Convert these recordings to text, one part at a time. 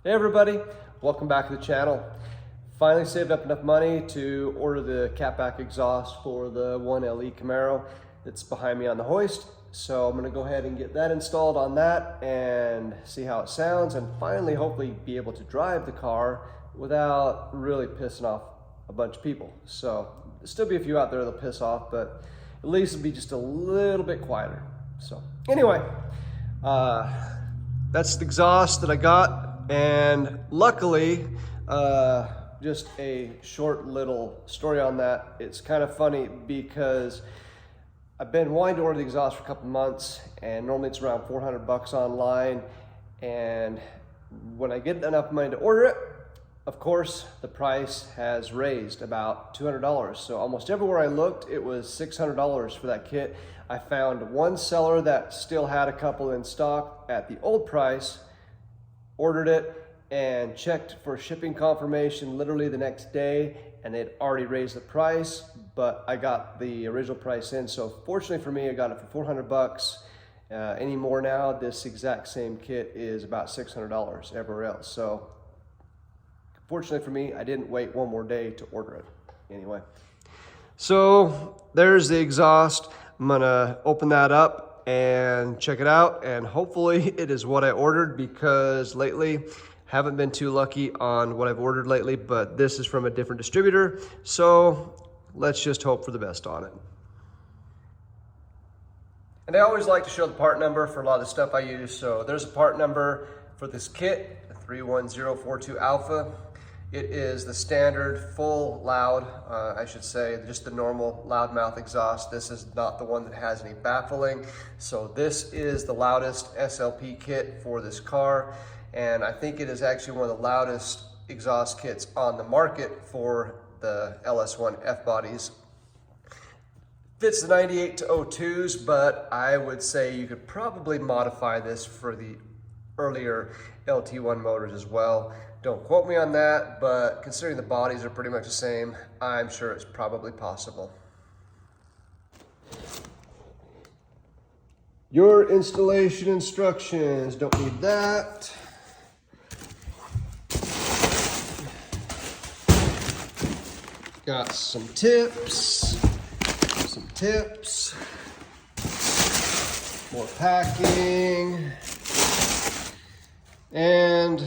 Hey everybody, welcome back to the channel. Finally saved up enough money to order the catback exhaust for the 1LE Camaro that's behind me on the hoist. So I'm gonna go ahead and get that installed on that and see how it sounds, and finally hopefully be able to drive the car without really pissing off a bunch of people. So there'll still be a few out there that'll piss off, but at least it'll be just a little bit quieter. So anyway, that's the exhaust that I got. And luckily, just a short little story on that. It's kind of funny because I've been wanting to order the exhaust for a couple months, and normally it's around 400 bucks online. And when I get enough money to order it, of course, the price has raised about $200. So almost everywhere I looked, it was $600 for that kit. I found one seller that still had a couple in stock at the old price, ordered it and checked for shipping confirmation literally the next day, and they'd already raised the price, but I got the original price in. So fortunately for me, I got it for 400 bucks. Any more now, this exact same kit is about $600 everywhere else. So fortunately for me, I didn't wait one more day to order it anyway. So there's the exhaust. I'm gonna open that up and check it out, and hopefully it is what I ordered, because lately haven't been too lucky on what I've ordered lately, but this is from a different distributor, so let's just hope for the best on it. And I always like to show the part number for a lot of the stuff I use. So there's a part number for this kit, 31042 Alpha. It is the standard full loud, I should say, just the normal loudmouth exhaust. This is not the one that has any baffling. So this is the Loudest SLP kit for this car. And I think it is actually one of the loudest exhaust kits on the market for the LS1 F bodies. Fits the 98 to 02s, but I would say you could probably modify this for the earlier LT1 motors as well. Don't quote me on that, but considering the bodies are pretty much the same, I'm sure it's probably possible. Your installation instructions, don't need that. Got some tips, more packing, and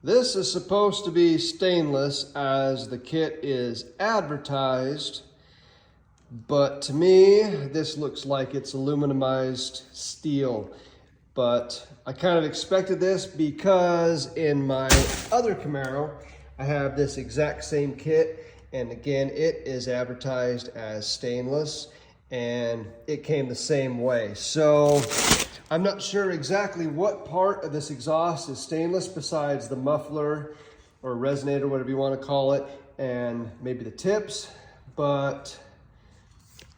this is supposed to be stainless as the kit is advertised, but to me, this looks like it's aluminumized steel. But I kind of expected this because in my other Camaro, I have this exact same kit, and again, it is advertised as stainless, and it came the same way. So I'm not sure exactly what part of this exhaust is stainless besides the muffler or resonator, whatever you want to call it, and maybe the tips, but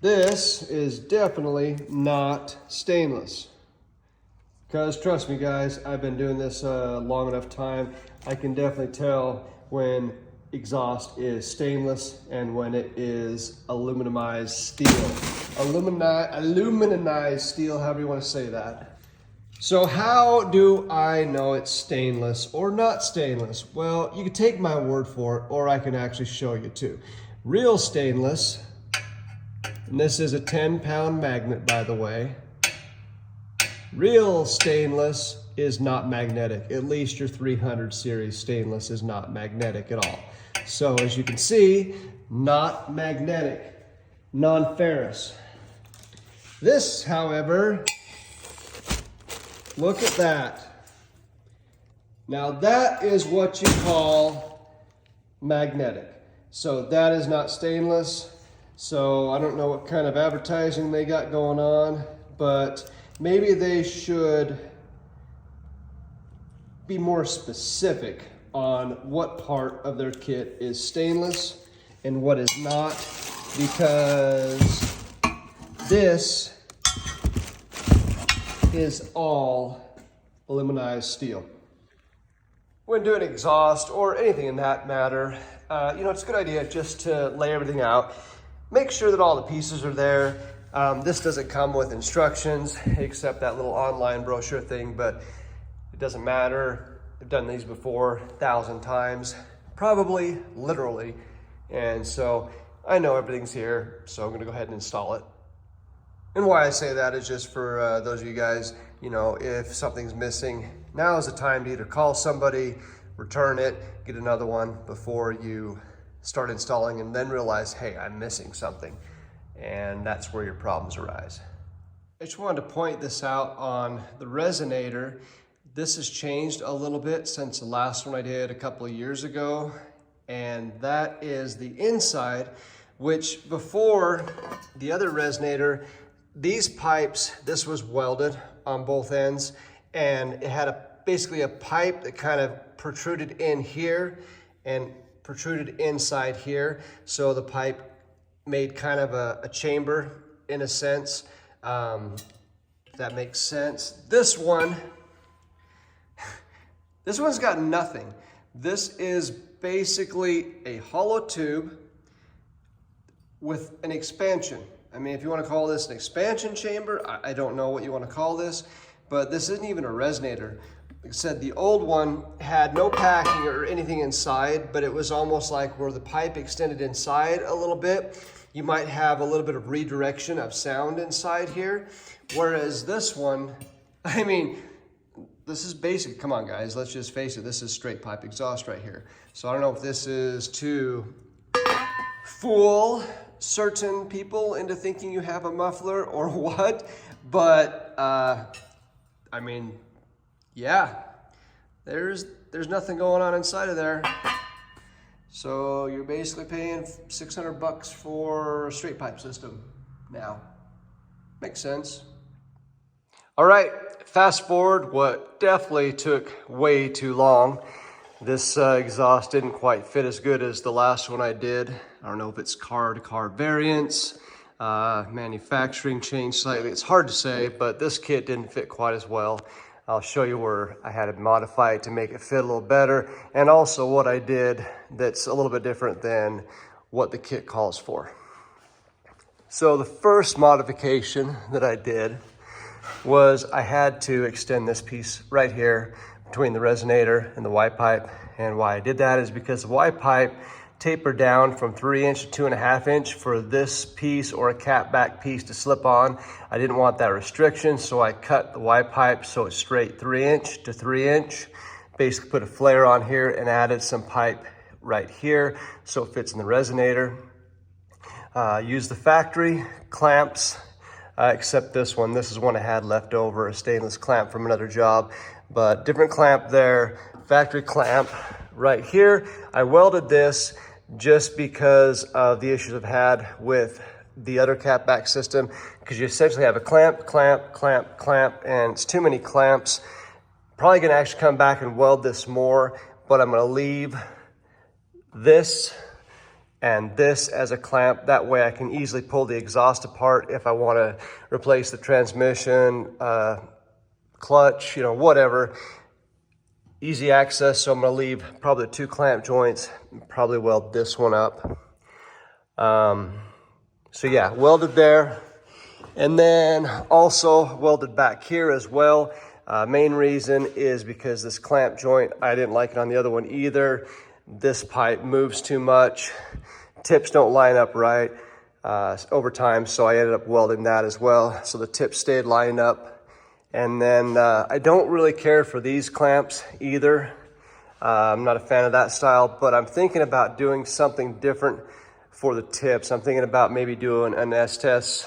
this is definitely not stainless. Because trust me guys, I've been doing this a long enough time. I can definitely tell when exhaust is stainless and when it is aluminumized steel. Aluminized steel, however you want to say that. So how do I know it's stainless or not stainless? Well, you can take my word for it, or I can actually show you too. Real stainless, and this is a 10-pound magnet, by the way. Real stainless is not magnetic. At least your 300 series stainless is not magnetic at all. So as you can see, not magnetic, non-ferrous. This, however, look at that. Now that is what you call magnetic. So that is not stainless. So I don't know what kind of advertising they got going on, but maybe they should be more specific on what part of their kit is stainless and what is not, because this is all aluminized steel. When doing exhaust or anything in that matter, it's a good idea just to lay everything out. Make sure that all the pieces are there. This doesn't come with instructions except that little online brochure thing, but Doesn't matter. I've done these before 1,000 times, probably literally. And so I know everything's here, so I'm gonna go ahead and install it. And why I say that is just for those of you guys, you know, if something's missing, now is the time to either call somebody, return it, get another one before you start installing and then realize, hey, I'm missing something. And that's where your problems arise. I just wanted to point this out on the resonator. This has changed a little bit since the last one I did a couple of years ago. And that is the inside, which before the other resonator, these pipes, this was welded on both ends, and it had basically a pipe that kind of protruded in here and protruded inside here. So the pipe made kind of a chamber in a sense, if that makes sense. This one's got nothing. This is basically a hollow tube with an expansion. I mean, if you want to call this an expansion chamber, I don't know what you want to call this, but this isn't even a resonator. Like I said, the old one had no packing or anything inside, but it was almost like where the pipe extended inside a little bit. You might have a little bit of redirection of sound inside here. Whereas this one, I mean, this is basic. Come on, guys, let's just face it. This is straight pipe exhaust right here. So I don't know if this is to fool certain people into thinking you have a muffler or what, but I mean, yeah, there's nothing going on inside of there. So you're basically paying $600 for a straight pipe system now. Makes sense. All right, fast forward, what definitely took way too long. This exhaust didn't quite fit as good as the last one I did. I don't know if it's car to car variance, manufacturing changed slightly. It's hard to say, but this kit didn't fit quite as well. I'll show you where I had to modify it to make it fit a little better, and also what I did that's a little bit different than what the kit calls for. So the first modification that I did was I had to extend this piece right here between the resonator and the Y pipe. And why I did that is because the Y pipe tapered down from 3" to 2.5" for this piece or a cap back piece to slip on. I didn't want that restriction, so I cut the Y pipe so it's straight 3" to 3". Basically put a flare on here and added some pipe right here so it fits in the resonator. Use the factory clamps, except this one. This is one I had left over, a stainless clamp from another job, but different clamp there, factory clamp right here. I welded this just because of the issues I've had with the other cap back system, because you essentially have a clamp, clamp, clamp, clamp, and it's too many clamps. Probably gonna actually come back and weld this more, but I'm gonna leave this and this as a clamp. That way I can easily pull the exhaust apart if I wanna replace the transmission, clutch, you know, whatever. Easy access, so I'm gonna leave probably 2 clamp joints, probably weld this one up. So yeah, welded there. And then also welded back here as well. Main reason is because this clamp joint, I didn't like it on the other one either. This pipe moves too much. Tips don't line up right over time, so I ended up welding that as well. So the tips stayed lined up. And then I don't really care for these clamps either. I'm not a fan of that style, but I'm thinking about doing something different for the tips. I'm thinking about maybe doing an S-Test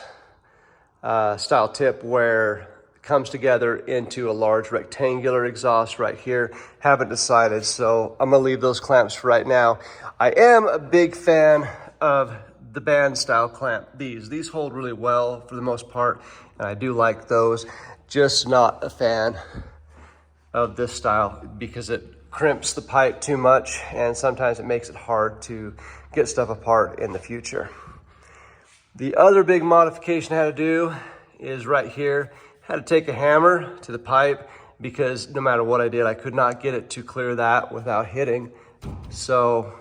style tip where it comes together into a large rectangular exhaust right here. Haven't decided, so I'm gonna leave those clamps for right now. I am a big fan of the band style clamp. These hold really well for the most part, and I do like those. Just not a fan of this style because it crimps the pipe too much, and sometimes it makes it hard to get stuff apart in the future. The other big modification I had to do is right here. I had to take a hammer to the pipe because no matter what I did, I could not get it to clear that without hitting. So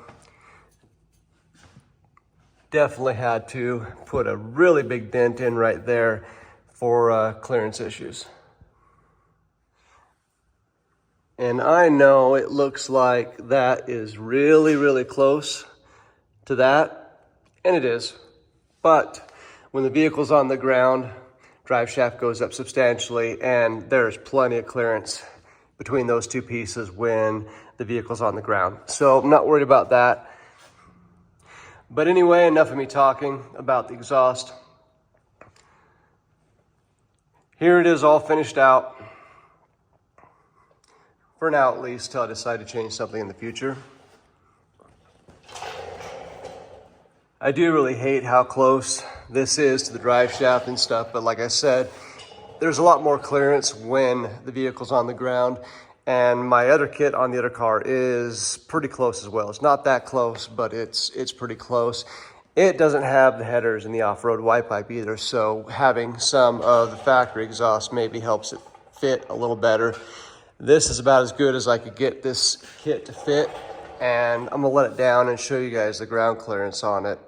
definitely had to put a really big dent in right there for clearance issues. And I know it looks like that is really, really close to that, and it is. But when the vehicle's on the ground, drive shaft goes up substantially, and there's plenty of clearance between those two pieces when the vehicle's on the ground. So I'm not worried about that. But anyway, enough of me talking about the exhaust. Here it is all finished out. For now at least, till I decide to change something in the future. I do really hate how close this is to the drive shaft and stuff, but like I said, there's a lot more clearance when the vehicle's on the ground, and my other kit on the other car is pretty close as well. It's not that close, but it's pretty close. It doesn't have the headers and the off-road Y pipe either, so having some of the factory exhaust maybe helps it fit a little better. This is about as good as I could get this kit to fit, and I'm gonna let it down and show you guys the ground clearance on it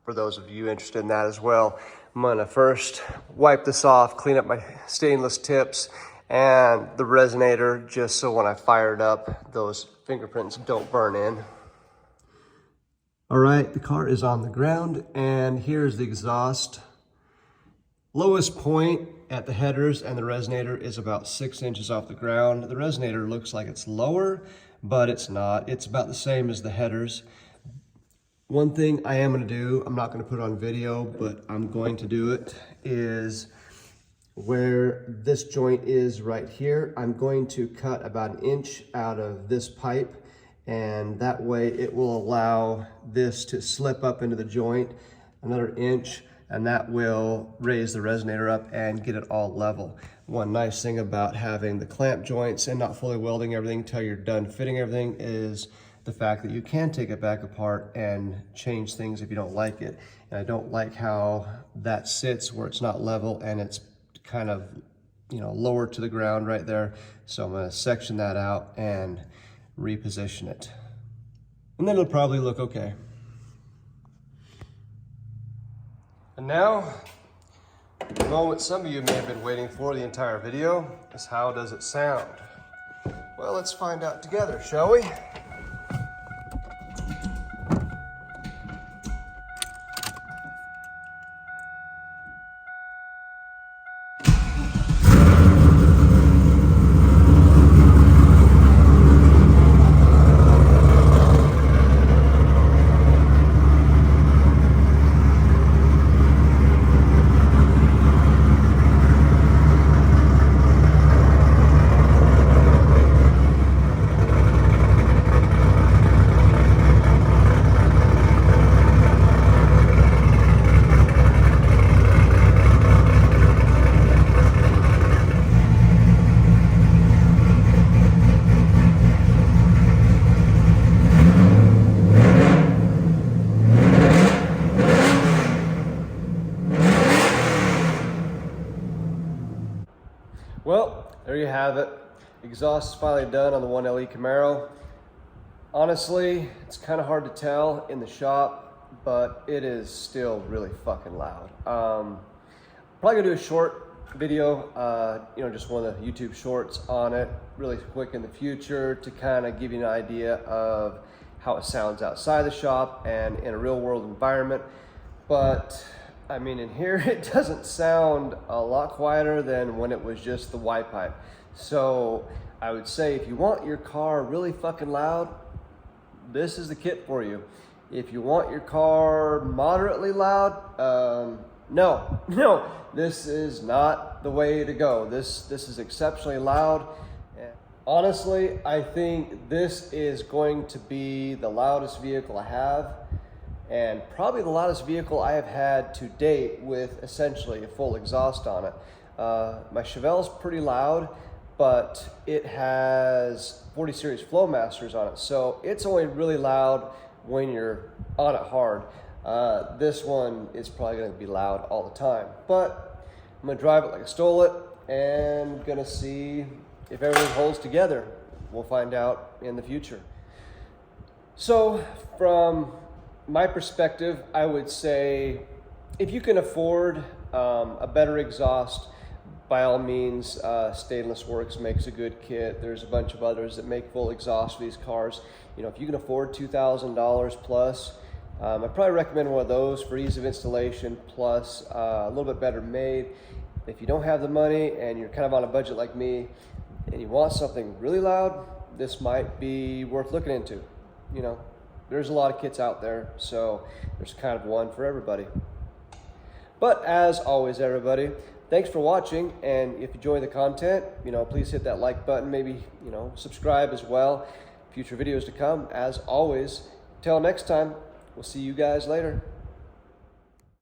for those of you interested in that as well. I'm gonna first wipe this off, clean up my stainless tips and the resonator, just so when I fire it up, those fingerprints don't burn in. All right, the car is on the ground, and here's the exhaust. Lowest point at the headers and the resonator is about 6 inches off the ground. The resonator looks like it's lower, but it's not. It's about the same as the headers. One thing I am gonna do, I'm not gonna put on video, but I'm going to do it, is where this joint is right here, I'm going to cut about 1 inch out of this pipe, and that way it will allow this to slip up into the joint another inch, and that will raise the resonator up and get it all level. One nice thing about having the clamp joints and not fully welding everything until you're done fitting everything is the fact that you can take it back apart and change things if you don't like it. And I don't like how that sits where it's not level and it's kind of, lower to the ground right there. So I'm gonna section that out and reposition it. And then it'll probably look okay. And now, the moment some of you may have been waiting for the entire video is how does it sound? Well, let's find out together, shall we? Well, there you have it. Exhaust is finally done on the 1LE Camaro. Honestly, it's kind of hard to tell in the shop, but it is still really fucking loud. Probably gonna do a short video, just one of the YouTube shorts on it, really quick in the future to kind of give you an idea of how it sounds outside the shop and in a real world environment. But I mean, in here, it doesn't sound a lot quieter than when it was just the Y pipe. So I would say if you want your car really fucking loud, this is the kit for you. If you want your car moderately loud, no, this is not the way to go. This is exceptionally loud. And honestly, I think this is going to be the loudest vehicle I have, and probably the loudest vehicle I have had to date with essentially a full exhaust on it. My Chevelle is pretty loud, but it has 40 series Flowmasters on it, so it's only really loud when you're on it hard. This one is probably gonna be loud all the time, but I'm gonna drive it like I stole it and gonna see if everything holds together. We'll find out in the future. So from my perspective, I would say if you can afford a better exhaust, by all means, Stainless Works makes a good kit. There's a bunch of others that make full exhaust for these cars. You know, if you can afford $2,000 plus, I'd probably recommend one of those for ease of installation, plus a little bit better made. If you don't have the money and you're kind of on a budget like me and you want something really loud, this might be worth looking into. You know, there's a lot of kits out there, so there's kind of one for everybody. But as always, everybody, thanks for watching, and if you enjoy the content, you know, please hit that like button, maybe, you know, subscribe as well. Future videos to come, as always. Till next time, we'll see you guys later.